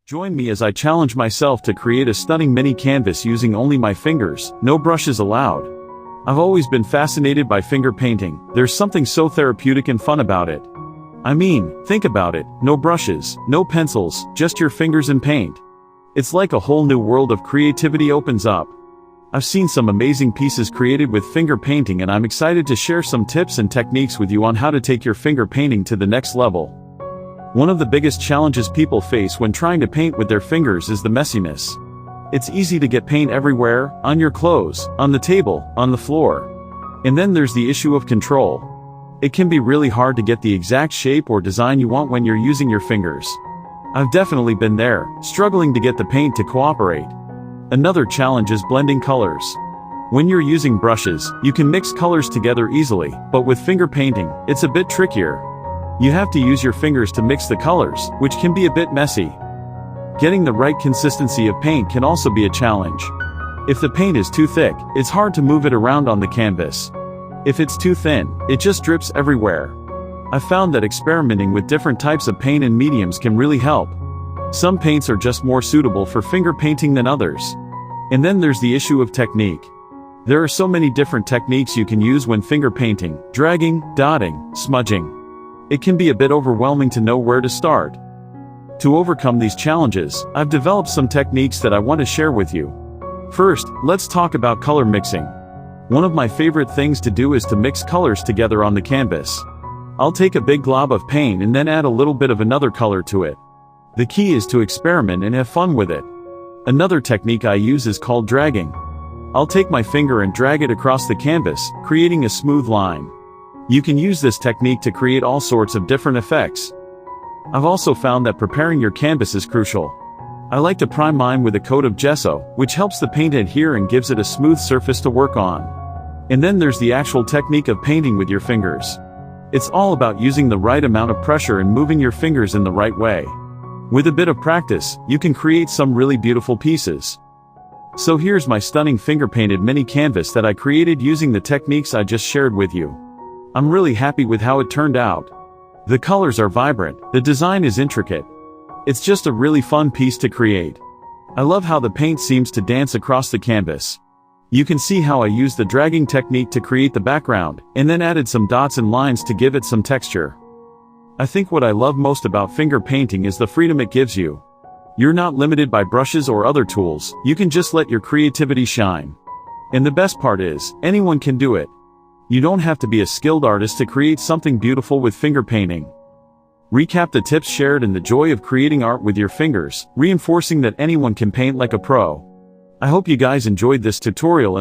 Join me as I challenge myself to create a stunning mini canvas using only my fingers, no brushes allowed. I've always been fascinated by finger painting. There's something so therapeutic and fun about it. I mean, think about it, no brushes, no pencils, just your fingers and paint. It's like a whole new world of creativity opens up. I've seen some amazing pieces created with finger painting, and I'm excited to share some tips and techniques with you on how to take your finger painting to the next level. One of the biggest challenges people face when trying to paint with their fingers is the messiness. It's easy to get paint everywhere, on your clothes, on the table, on the floor. And then there's the issue of control. It can be really hard to get the exact shape or design you want when you're using your fingers. I've definitely been there, struggling to get the paint to cooperate. Another challenge is blending colors. When you're using brushes, you can mix colors together easily, but with finger painting, it's a bit trickier. You have to use your fingers to mix the colors, which can be a bit messy. Getting the right consistency of paint can also be a challenge. If the paint is too thick, it's hard to move it around on the canvas. If it's too thin, it just drips everywhere. I've found that experimenting with different types of paint and mediums can really help. Some paints are just more suitable for finger painting than others. And then there's the issue of technique. There are so many different techniques you can use when finger painting: dragging, dotting, smudging. It can be a bit overwhelming to know where to start. To overcome these challenges, I've developed some techniques that I want to share with you. First, let's talk about color mixing. One of my favorite things to do is to mix colors together on the canvas. I'll take a big glob of paint and then add a little bit of another color to it. The key is to experiment and have fun with it. Another technique I use is called dragging. I'll take my finger and drag it across the canvas, creating a smooth line. You can use this technique to create all sorts of different effects. I've also found that preparing your canvas is crucial. I like to prime mine with a coat of gesso, which helps the paint adhere and gives it a smooth surface to work on. And then there's the actual technique of painting with your fingers. It's all about using the right amount of pressure and moving your fingers in the right way. With a bit of practice, you can create some really beautiful pieces. So here's my stunning finger-painted mini canvas that I created using the techniques I just shared with you. I'm really happy with how it turned out. The colors are vibrant, the design is intricate. It's just a really fun piece to create. I love how the paint seems to dance across the canvas. You can see how I used the dragging technique to create the background, and then added some dots and lines to give it some texture. I think what I love most about finger painting is the freedom it gives you. You're not limited by brushes or other tools, you can just let your creativity shine. And the best part is, anyone can do it. You don't have to be a skilled artist to create something beautiful with finger painting. Recap the tips shared and the joy of creating art with your fingers, reinforcing that anyone can paint like a pro. I hope you guys enjoyed this tutorial.